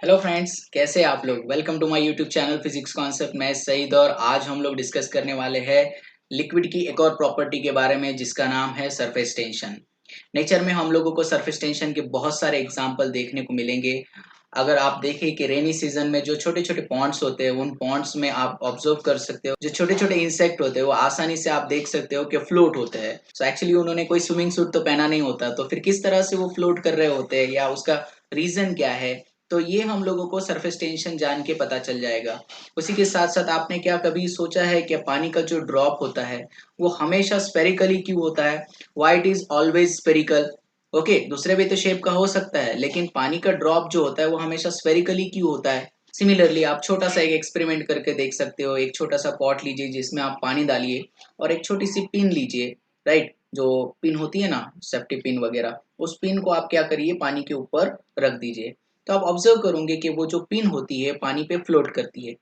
Hello friends, कैसे हैं आप लोग। Welcome to my YouTube channel physics concept. मैं सईद और आज हम लोग डिस्कस करने वाले हैं लिक्विड की एक और प्रॉपर्टी के बारे में जिसका नाम है सरफेस टेंशन। नेचर में हम लोगों को सरफेस टेंशन के बहुत सारे एग्जाम्पल देखने को मिलेंगे। अगर आप देखें कि रेनी सीजन में जो छोटे छोटे पॉन्ड्स होते हैं उन पॉन्ड्स में आप ऑब्जर्व कर सकते हो जो छोटे छोटे इंसेक्ट होते हैं वो आसानी से आप देख सकते हो कि फ्लोट होते हैं। सो एक्चुअली उन्होंने कोई स्विमिंग सूट तो पहना नहीं होता, तो फिर किस तरह से वो फ्लोट कर रहे होते हैं या उसका रीजन क्या है, तो ये हम लोगों को सरफेस टेंशन जान के पता चल जाएगा। उसी के साथ साथ आपने क्या कभी सोचा है कि पानी का जो ड्रॉप होता है वो हमेशा स्पेरिकली क्यों होता है? Why it is always spherical? Okay, दूसरे भी तो शेप का हो सकता है, लेकिन पानी का ड्रॉप जो होता है वो हमेशा स्पेरिकली क्यों होता है? सिमिलरली आप छोटा सा एक एक्सपेरिमेंट करके देख सकते हो। एक छोटा सा पॉट लीजिए जिसमें आप पानी डालिए और एक छोटी सी पिन लीजिए। राइट, जो पिन होती है ना, सेफ्टी पिन वगैरह, उस पिन को आप क्या करिए, पानी के ऊपर रख दीजिए। तो आप ऑब्जर्व करोगे कि वो जो पिन होती है पानी पे फ्लोट करती है।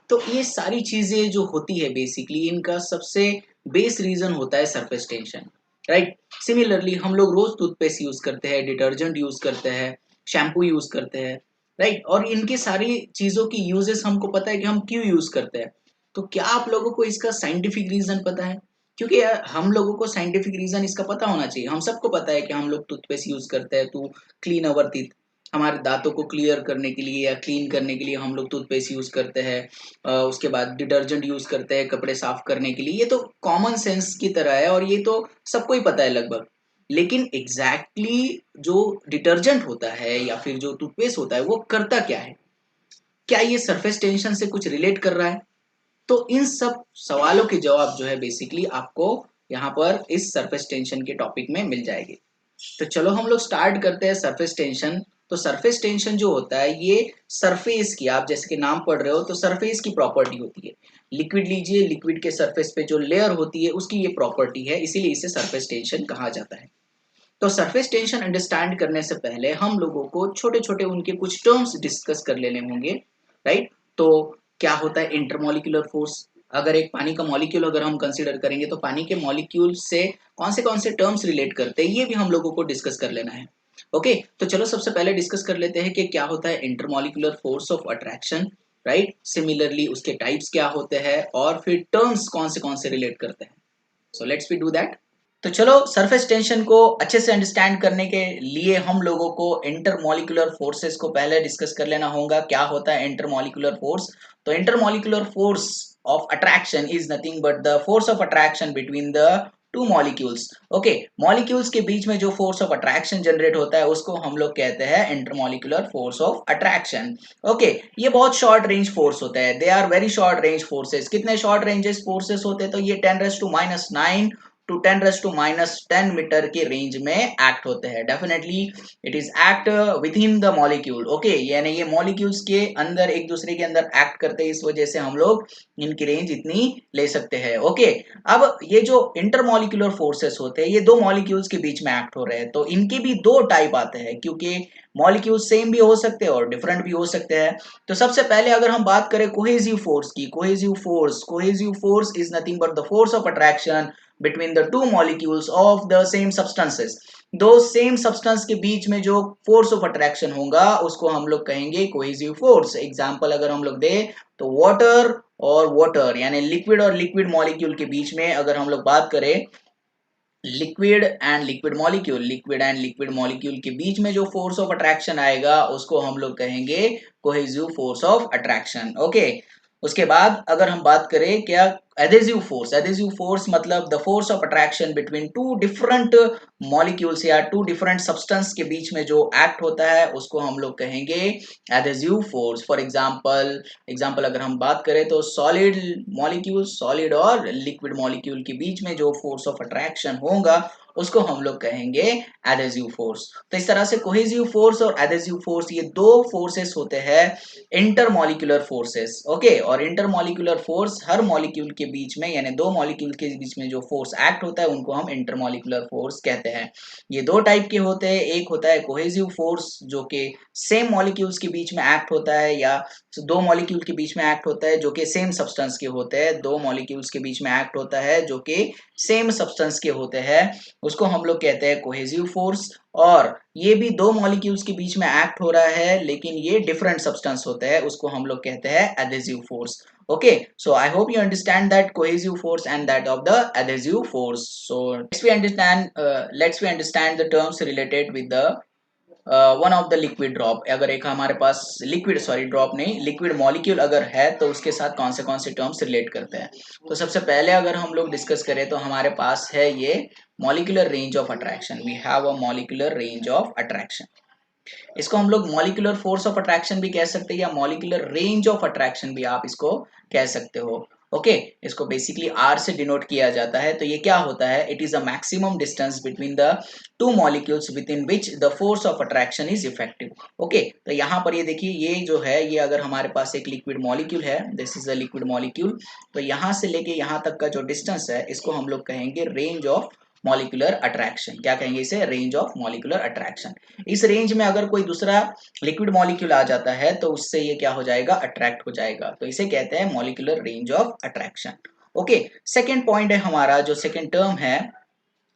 तो ये सारी चीजें जो होती है बेसिकली इनका सबसे बेस रीजन होता है सरफेस टेंशन। राइट। सिमिलरली हम लोग रोज टूथपेस्ट यूज करते हैं, डिटर्जेंट यूज करते हैं, शैम्पू यूज करते हैं। राइट, और इनकी सारी चीजों की यूजेस हमको पता है कि हम क्यों यूज करते हैं। तो क्या आप लोगों को इसका साइंटिफिक रीजन पता है? क्योंकि यार हम लोगों को साइंटिफिक रीजन इसका पता होना चाहिए। हम सबको पता है कि हम लोग टूथपेस्ट यूज करते हैं टू क्लीन अवर टीथ। हमारे दांतों को क्लियर करने के लिए या क्लीन करने के लिए हम लोग टूथपेस्ट यूज करते हैं। उसके बाद डिटर्जेंट यूज करते हैं कपड़े साफ करने के लिए। ये तो कॉमन सेंस की तरह है और ये तो सबको ही पता है लगभग। लेकिन जो डिटर्जेंट होता है या फिर जो टूथपेस्ट होता है वो करता क्या है? क्या ये सरफेस टेंशन से कुछ रिलेट कर रहा है? तो इन सब सवालों के जवाब जो है बेसिकली आपको यहाँ पर इस सरफेस टेंशन के टॉपिक में मिल जाएगी। तो चलो हम लोग स्टार्ट करते हैं सरफेस टेंशन। तो सरफेस टेंशन जो होता है ये सरफेस की, आप जैसे कि नाम पढ़ रहे हो, तो सरफेस की प्रॉपर्टी होती है। लिक्विड लीजिए, लिक्विड के सरफेस पे जो लेयर होती है उसकी ये प्रॉपर्टी है, इसीलिए इसे सरफेस टेंशन कहा जाता है। तो सरफेस टेंशन अंडरस्टैंड करने से पहले हम लोगों को छोटे छोटे उनके कुछ टर्म्स डिस्कस कर लेने होंगे। राइट। तो क्या होता है इंटरमोलिकुलर फोर्स? अगर एक पानी का मॉलिक्यूल अगर हम कंसीडर करेंगे तो पानी के मॉलिक्यूल से कौन से टर्म्स रिलेट करते हैं ये भी हम लोगों को डिस्कस कर लेना है। ओके, तो चलो सबसे पहले डिस्कस कर लेते हैं कि क्या होता है intermolecular force of attraction. Right, similarly उसके टाइप्स क्या होते हैं और फिर टर्म्स कौन से रिलेट करते हैं। So let's we do that. तो चलो सरफेस टेंशन को अच्छे से अंडरस्टैंड करने के लिए हम लोगों को इंटरमॉलिक्यूलर फोर्सेस को पहले डिस्कस कर लेना होगा। क्या होता है इंटरमॉलिक्यूलर फोर्स? तो intermolecular force of attraction is nothing but the force of attraction between the two molecules. Okay, molecules के बीच में जो फोर्स ऑफ अट्रैक्शन जनरेट होता है उसको हम लोग कहते हैं intermolecular force of attraction. Okay, ये बहुत शॉर्ट रेंज फोर्स होता है, they are very short range forces. कितने शॉर्ट रेंजेस फोर्सेस होते हैं? तो ये 10⁻⁹ टू 10⁻⁻10 मीटर के रेंज में एक्ट होते हैं। Definitely it is act within the molecule. Okay, यानी ये मॉलिक्यूल्स के अंदर एक दूसरे के अंदर एक्ट करते हैं, इस वजह से हम लोग इनकी रेंज इतनी ले सकते हैं। ओके, अब ये जो इंटरमॉलिक्यूलर फोर्सेस होते हैं ये दो मॉलिक्यूल्स के बीच में एक्ट हो रहे हैं, तो इनके भी दो टाइप आते हैं क्योंकि मॉलिक्यूल सेम भी हो सकते हैं और डिफरेंट भी हो सकते हैं। तो सबसे पहले अगर हम बात करें कोहेसिव फोर्स की, cohesive force is nothing but the force of attraction between the two molecules of the same substances। दो सेम सब्सटेंस के बीच में जो फोर्स ऑफ अट्रैक्शन होगा उसको हम लोग कहेंगे कोहेसिव फोर्स। एग्जांपल अगर हम लोग दे तो वाटर और वाटर यानी लिक्विड और लिक्विड मॉलिक्यूल के बीच में अगर हम लोग बात करें, लिक्विड एंड लिक्विड मॉलिक्यूल के बीच में जो फोर्स ऑफ अट्रैक्शन आएगा उसको हम लोग कहेंगे cohesive force of attraction. Okay, उसके बाद अगर हम बात करें क्या, एडेसिव फोर्स मतलब the force of attraction between two different molecules या टू डिफरेंट सब्सटेंस के बीच में जो एक्ट होता है उसको हम लोग कहेंगे एडेसिव फोर्स। फॉर एग्जांपल अगर हम बात करें तो सॉलिड और लिक्विड मॉलिक्यूल के बीच में जो फोर्स ऑफ अट्रैक्शन होगा उसको हम लोग कहेंगे एडेसिव फोर्स। तो इस तरह से कोहेसिव फोर्स और एडेसिव फोर्स ये दो फोर्सेस होते हैं इंटरमॉलिक्यूलर फोर्सेस। ओके, और इंटरमॉलिक्यूलर फोर्स हर मॉलिक्यूल के बीच में यानी दो मॉलिक्यूल के बीच में जो फोर्स एक्ट होता है उनको हम इंटरमॉलिक्यूलर फोर्स कहते हैं। ये दो टाइप के होते हैं, एक होता है कोहेसिव फोर्स जो कि सेम मॉलिक्यूल्स के बीच में एक्ट होता है या दो मॉलिक्यूल के बीच में एक्ट होता है जो कि सेम सब्सटेंस के होते हैं, दो मॉलिक्यूल्स के बीच में एक्ट होता है जो कि सेम सब्सटेंस के होते हैं। उसको हम लोग कहते हैं कोहेसिव फोर्स। और ये भी दो मॉलिक्यूल्स के बीच में एक्ट हो रहा है लेकिन ये डिफरेंट सब्सटेंस होता है, उसको हम लोग कहते हैं adhesive force. Okay, so I hope you understand that cohesive force and that of the adhesive force. So let's we understand the terms related with the one of the liquid drop. अगर एक हमारे पास liquid, sorry drop नहीं, liquid molecule अगर है तो उसके साथ कौन से टर्म्स रिलेट करते हैं। तो सबसे पहले अगर हम लोग डिस्कस करें तो हमारे पास है ये molecular range of attraction. We have a molecular range of attraction. इसको हम लोग मॉलिक्यूलर फोर्स ऑफ अट्रैक्शन भी कह सकते हैं या मॉलिक्यूलर रेंज ऑफ अट्रैक्शन भी आप इसको कह सकते हो। ओके, इसको बेसिकली आर से डिनोट किया जाता है। तो ये क्या होता है, it is a maximum distance between the two molecules with in which the force of attraction is effective. Okay, तो यहाँ पर ये देखिए, ये जो है, ये अगर हमारे पास एक लिक्विड मॉलिक्यूल है, this is a liquid molecule, तो यहाँ से लेके यहाँ तक का जो डिस्टेंस है इसको हम लोग कहेंगे रेंज ऑफ मॉलिक्यूलर अट्रैक्शन। क्या कहेंगे इसे, रेंज ऑफ मॉलिक्यूलर अट्रैक्शन। इस रेंज में अगर कोई दूसरा लिक्विड मॉलिक्यूल आ जाता है तो उससे ये क्या हो जाएगा, अट्रैक्ट हो जाएगा। तो इसे कहते हैं molecular range of attraction. Okay, second point है हमारा, जो सेकेंड टर्म है,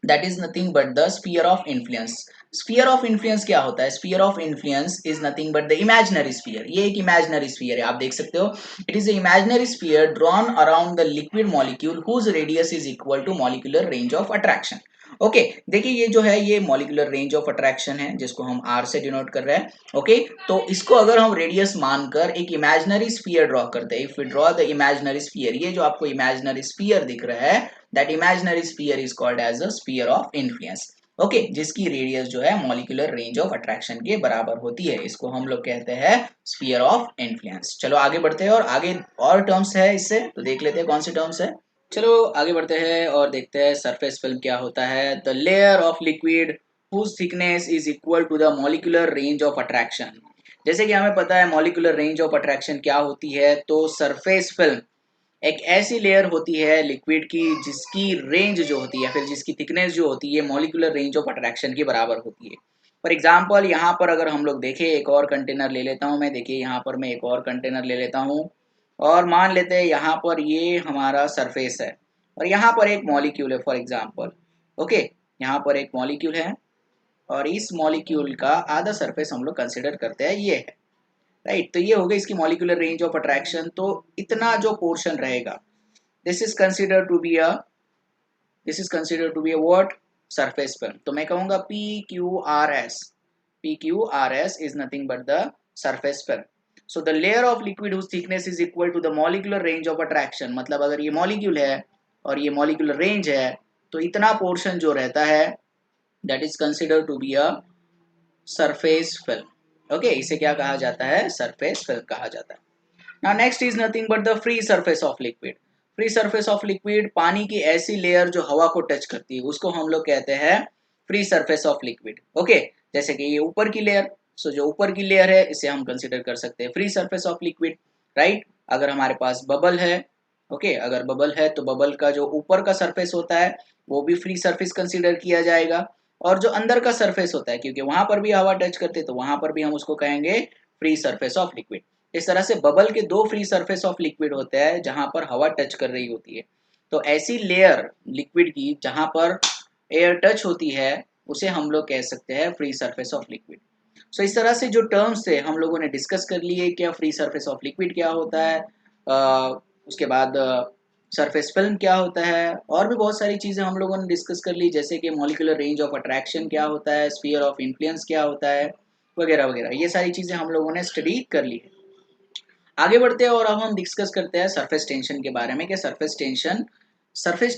that is nothing but the sphere of influence. Sphere of influence क्या होता है, sphere of influence is nothing but the imaginary sphere. ये एक इमेजिनरी स्फीयर है, आप देख सकते हो, it is a imaginary sphere drawn around the liquid molecule whose radius is equal to molecular range of attraction. Okay, देखिए ये जो है ये मॉलिक्यूलर रेंज ऑफ अट्रैक्शन है जिसको हम आर से डिनोट कर रहे हैं। ओके, तो इसको अगर हम रेडियस मानकर एक इमेजिनरी स्फीयर ड्रॉ करते हैं, if we draw the imaginary sphere, ये जो आपको इमेजिनरी स्फीयर दिख रहा है, that imaginary sphere is called as a sphere of influence. Okay, जिसकी रेडियस जो है मॉलिक्यूलर रेंज ऑफ अट्रैक्शन के बराबर होती है, इसको हम लोग कहते हैं स्फीयर ऑफ इन्फ्लुएंस। चलो आगे बढ़ते हैं और आगे और टर्म्स है इससे, तो देख लेते हैं कौन से टर्म्स है। चलो आगे बढ़ते हैं और देखते हैं सरफेस फिल्म क्या होता है। The layer of liquid whose thickness is equal to the molecular range of attraction। जैसे कि हमें पता है मॉलिक्यूलर रेंज ऑफ अट्रैक्शन क्या होती है, तो सरफेस फिल्म एक ऐसी लेयर होती है लिक्विड की जिसकी रेंज जो होती है, फिर जिसकी थिकनेस जो होती है मॉलिक्यूलर रेंज ऑफ अट्रैक्शन के बराबर होती है। फॉर एग्जांपल यहाँ पर अगर हम लोग देखें, एक और कंटेनर ले लेता हूँ मैं, देखिए यहाँ पर मैं एक और कंटेनर ले लेता हूँ और मान लेते हैं यहाँ पर ये हमारा सरफेस है और यहाँ पर एक मॉलिक्यूल है फॉर एग्जांपल। ओके, यहाँ पर एक मॉलिक्यूल है और इस मॉलिक्यूल का आधा सरफेस हम लोग कंसिडर करते हैं, ये है, राइट। तो ये हो गई इसकी मॉलिक्यूलर रेंज ऑफ अट्रैक्शन। तो इतना जो पोर्शन रहेगा, this is consider to be a what, surface film. तो मैं कहूंगा P Q R S is nothing but the surface film. So the layer of liquid whose thickness is equal to the molecular range of attraction. मतलब अगर ये molecule है और ये molecular range है तो इतना पोर्शन जो रहता है that is consider to be a surface film. Okay, इसे क्या कहा जाता है, सरफेस फिल्म कहा जाता है। Now next is nothing but the free surface of liquid. Free surface of liquid, पानी की ऐसी लेयर जो हवा को टच करती है उसको हम लोग कहते हैं free surface of liquid. Okay, जैसे कि ये ऊपर की लेयर, सो जो ऊपर की लेयर है इसे हम कंसिडर कर सकते हैं free surface of liquid, right. अगर हमारे पास बबल है, ओके, अगर बबल है तो बबल का जो ऊपर का सरफेस होता है वो भी फ्री सरफेस कंसिडर किया जाएगा, और जो अंदर का सरफेस होता है क्योंकि वहां पर भी हवा टच करते तो वहां पर भी हम उसको कहेंगे फ्री सरफेस ऑफ लिक्विड। इस तरह से बबल के दो फ्री सरफेस ऑफ लिक्विड होते हैं जहां पर हवा टच कर रही होती है। तो ऐसी लेयर लिक्विड की जहां पर एयर टच होती है उसे हम लोग कह सकते हैं फ्री सरफेस ऑफ लिक्विड। सो इस तरह से जो टर्म्स थे हम लोगों ने डिस्कस कर लिए, क्या फ्री सरफेस ऑफ लिक्विड क्या होता है, उसके बाद सरफेस फिल्म क्या होता है, और भी बहुत सारी चीज़ें हम लोगों ने डिस्कस कर ली, जैसे कि मॉलिक्यूलर रेंज ऑफ अट्रैक्शन क्या होता है, स्फीयर ऑफ इन्फ्लुएंस क्या होता है, वगैरह वगैरह। ये सारी चीज़ें हम लोगों ने स्टडी कर ली है। आगे बढ़ते हैं और अब हम डिस्कस करते हैं सरफेस टेंशन के बारे में कि surface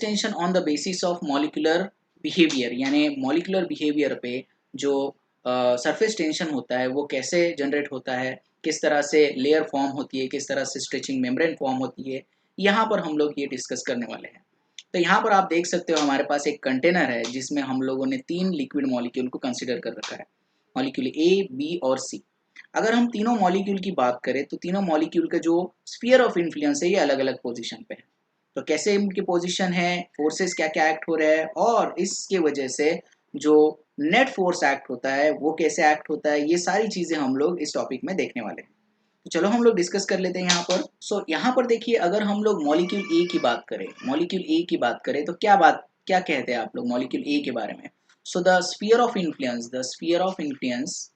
tension on the basis of molecular behaviour, यानी मॉलिक्यूलर बिहेवियर पे जो सरफेस टेंशन होता है वो कैसे जनरेट होता है, किस तरह से लेयर फॉर्म होती है, किस तरह से स्ट्रेचिंग मेम्ब्रेन फॉर्म होती है, यहाँ पर हम लोग ये डिस्कस करने वाले हैं। तो यहाँ पर आप देख सकते हो हमारे पास एक कंटेनर है जिसमें हम लोगों ने 3 लिक्विड मॉलिक्यूल को कंसिडर कर रखा है, मॉलिक्यूल ए, बी और सी। अगर हम तीनों मॉलिक्यूल की बात करें तो तीनों मॉलिक्यूल का जो स्फीयर ऑफ इन्फ्लुएंस है ये अलग अलग पोजीशन पे है। तो कैसे इनकी पोजीशन है, फोर्सेस क्या क्या एक्ट हो रहे हैं, और इसके वजह से जो नेट फोर्स एक्ट होता है वो कैसे एक्ट होता है, ये सारी चीजें हम लोग इस टॉपिक में देखने वाले हैं। तो चलो हम लोग डिस्कस कर लेते हैं यहाँ पर। यहाँ पर देखिए, अगर हम लोग मॉलिक्यूल ए की बात करें तो क्या बात क्या कहते हैं आप लोग मॉलिक्यूल ए के बारे में? So the sphere of influence, the sphere of influence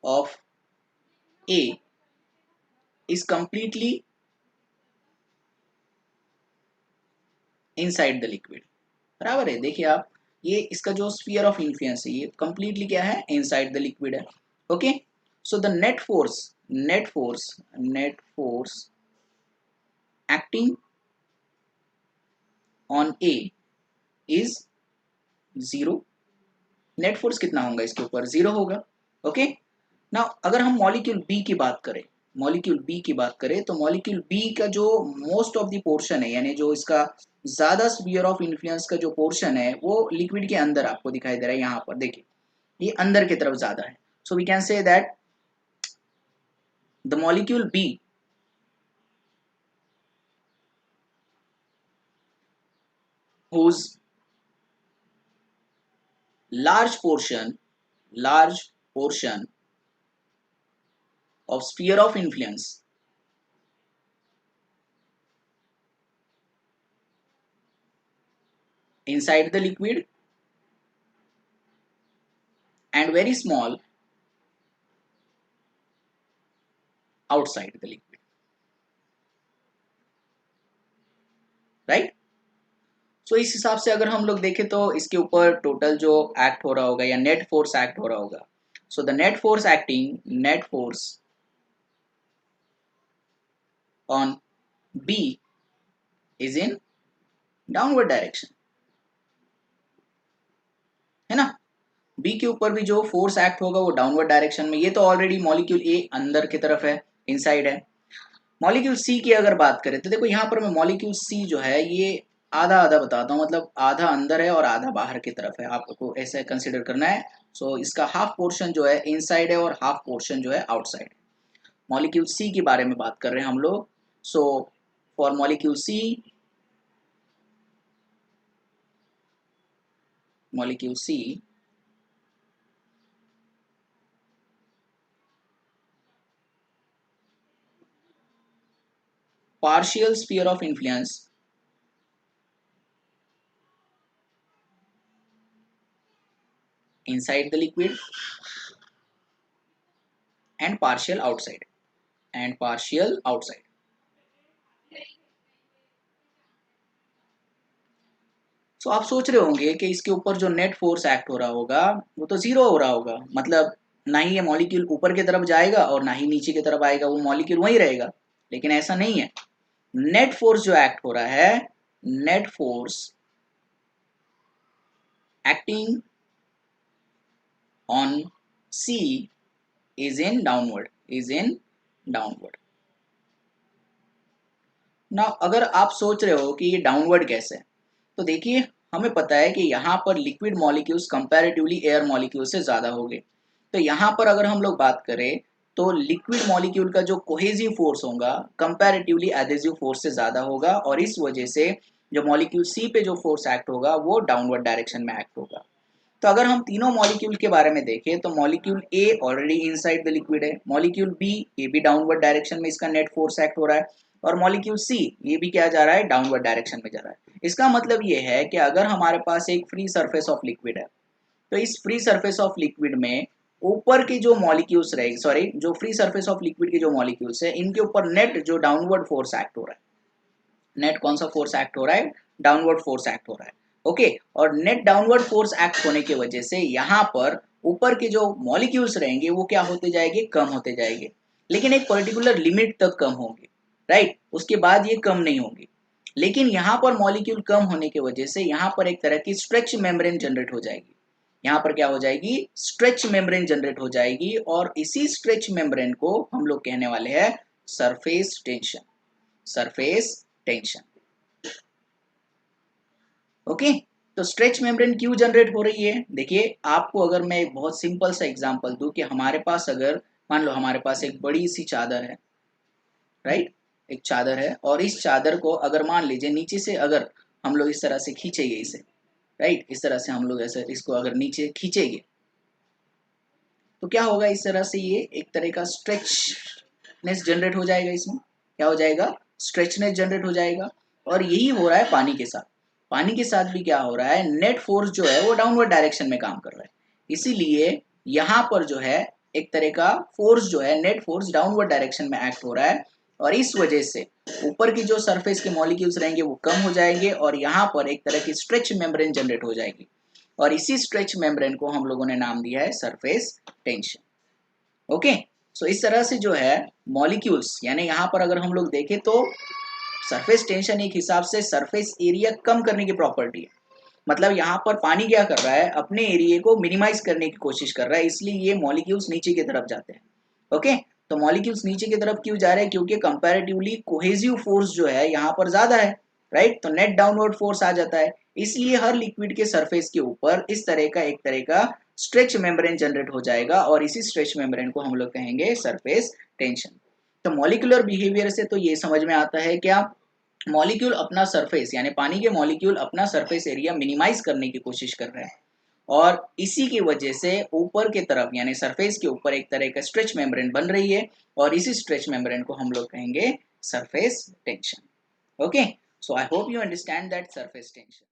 of A is completely inside the liquid. बराबर है, देखिए आप, ये इसका जो स्फीयर ऑफ इन्फ्लुएंस है ये कंप्लीटली क्या है, इनसाइड द लिक्विड है। Okay, so the net force acting on A is zero. Net force कितना होगा इसके ऊपर, जीरो होगा। ओके, ना अगर हम मॉलिक्यूल बी की बात करें, तो मॉलिक्यूल बी का जो मोस्ट ऑफ द पोर्शन है, यानी जो इसका ज्यादा स्फीयर ऑफ इन्फ्लुएंस का जो पोर्शन है वो लिक्विड के अंदर आपको दिखाई दे रहा है। यहाँ पर देखिए ये अंदर की तरफ ज्यादा है। So we can say that the molecule B whose large portion of sphere of influence inside the liquid and very small outside the liquid, right? सो इस हिसाब से अगर हम लोग देखें तो इसके ऊपर टोटल जो एक्ट हो रहा होगा या नेट फोर्स एक्ट हो रहा होगा, so the net force on B is in downward direction, है ना। बी के ऊपर भी जो फोर्स एक्ट होगा वो डाउनवर्ड डायरेक्शन में। ये तो ऑलरेडी मॉलिक्यूल ए अंदर की तरफ है, इनसाइड है। मॉलिक्यूल सी की अगर बात करें तो देखो यहाँ पर मैं मॉलिक्यूल सी जो है ये आधा आधा बताता हूँ, मतलब आधा अंदर है और आधा बाहर की तरफ है, आपको ऐसे कंसिडर करना है। सो इसका हाफ पोर्शन जो है इनसाइड है और हाफ पोर्शन जो है आउटसाइड है। मॉलिक्यूल सी के बारे में बात कर रहे हैं हम लोग। So for molecule C partial sphere of influence inside the liquid and partial outside, सो आप सोच रहे होंगे कि इसके ऊपर जो नेट फोर्स एक्ट हो रहा होगा वो तो जीरो हो रहा होगा, मतलब ना ही ये मॉलिक्यूल ऊपर की तरफ जाएगा और ना ही नीचे की तरफ आएगा, वो मॉलिक्यूल वहीं रहेगा। लेकिन ऐसा नहीं है। नेट फोर्स जो एक्ट हो रहा है, net force acting on C is in downward. ना अगर आप सोच रहे हो कि ये डाउनवर्ड कैसे है, तो देखिए हमें पता है कि यहाँ पर liquid molecules comparatively air molecule से ज़्यादा होंगे। तो यहाँ पर अगर हम लोग बात करें तो लिक्विड मॉलिक्यूल का जो कोहेसिव फोर्स होगा कंपैरेटिवली एडेसिव फोर्स से ज़्यादा होगा, और इस वजह से जो मॉलिक्यूल सी पे जो फोर्स एक्ट होगा वो डाउनवर्ड डायरेक्शन में एक्ट होगा। तो अगर हम तीनों मॉलिक्यूल के बारे में देखें तो molecule A already inside the liquid है, मॉलिक्यूल बी ये भी डाउनवर्ड डायरेक्शन में इसका नेट फोर्स एक्ट हो रहा है, और मॉलिक्यूल सी ये भी क्या जा रहा है, डाउनवर्ड डायरेक्शन में जा रहा है। इसका मतलब ये है कि अगर हमारे पास एक फ्री सरफेस ऑफ लिक्विड है तो इस फ्री सरफेस ऑफ लिक्विड में ऊपर के जो मॉलिक्यूल्स रहेंगे, सॉरी जो फ्री सरफेस ऑफ लिक्विड के जो मॉलिक्यूल्स है इनके ऊपर नेट जो डाउनवर्ड फोर्स एक्ट हो रहा है, नेट कौन सा फोर्स एक्ट हो रहा है, डाउनवर्ड फोर्स एक्ट हो रहा है। ओके, और नेट डाउनवर्ड फोर्स एक्ट होने की वजह से यहाँ पर ऊपर के जो मॉलिक्यूल्स रहेंगे वो क्या होते जाएंगे, कम होते जाएंगे, लेकिन एक पर्टिकुलर लिमिट तक कम होंगे, राइट। उसके बाद ये कम नहीं होंगे। लेकिन यहाँ पर मॉलिक्यूल कम होने की वजह से यहाँ पर एक तरह की स्ट्रेच मेम्ब्रेन जनरेट हो जाएगी। यहाँ पर क्या हो जाएगी, स्ट्रेच मेम्ब्रेन जनरेट हो जाएगी, और इसी स्ट्रेच मेम्ब्रेन को हम लोग कहने वाले हैं surface tension, surface tension. Okay, तो स्ट्रेच मेम्ब्रेन क्यों जनरेट हो रही है, देखिए आपको अगर मैं एक बहुत सिंपल सा एग्जांपल दूं कि हमारे पास अगर मान लो हमारे पास एक बड़ी सी चादर है, राइट, एक चादर है, और इस चादर को अगर मान लीजिए नीचे से अगर हम लोग इस तरह से खींचेंगे इसे, राइट, इस तरह से हम लोग ऐसे इसको अगर नीचे खींचेंगे तो क्या होगा, इस तरह से ये एक तरह का स्ट्रेचनेस जनरेट हो जाएगा इसमें, क्या हो जाएगा, स्ट्रेचनेस जनरेट हो जाएगा। और यही हो रहा है पानी के साथ। पानी के साथ भी क्या हो रहा है, नेट फोर्स जो है वो डाउनवर्ड डायरेक्शन में काम कर रहा है, इसीलिए यहाँ पर जो है एक तरह का फोर्स जो है, नेट फोर्स डाउनवर्ड डायरेक्शन में एक्ट हो रहा है, और इस वजह से ऊपर की जो सरफेस के मॉलिक्यूल्स रहेंगे वो कम हो जाएंगे, और यहाँ पर एक तरह की स्ट्रेच मेम्ब्रेन जनरेट हो जाएगी, और इसी स्ट्रेच मेम्ब्रेन को हम लोगों ने नाम दिया है सरफेस टेंशन। ओके, सो इस तरह से जो है मॉलिक्यूल्स, यानी यहाँ पर अगर हम लोग देखें तो सरफेस टेंशन एक हिसाब से सरफेस एरिया कम करने की प्रॉपर्टी है। मतलब यहाँ पर पानी क्या कर रहा है, अपने एरिया को मिनिमाइज करने की कोशिश कर रहा है, इसलिए ये मॉलिक्यूल्स नीचे की तरफ जाते हैं। ओके, तो मॉलिक्यूल्स नीचे की तरफ क्यों जा रहे हैं, क्योंकि कंपैरेटिवली कोहेसिव फोर्स जो है यहाँ पर ज्यादा है, राइट, तो नेट डाउनवर्ड फोर्स आ जाता है, इसलिए हर लिक्विड के सरफेस के ऊपर इस तरह का एक तरह का स्ट्रेच मेम्ब्रेन जनरेट हो जाएगा, और इसी स्ट्रेच मेम्ब्रेन को हम लोग कहेंगे सरफेस टेंशन। तो मॉलिक्यूलर बिहेवियर से तो ये समझ में आता है क्या, मॉलिक्यूल अपना सरफेस, यानी पानी के मॉलिक्यूल अपना सरफेस एरिया मिनिमाइज करने की कोशिश कर रहे हैं, और इसी की वजह से ऊपर के तरफ यानी सरफेस के ऊपर एक तरह का स्ट्रेच मेम्ब्रेन बन रही है, और इसी स्ट्रेच मेम्ब्रेन को हम लोग कहेंगे surface tension. Okay, so I hope you understand that surface tension.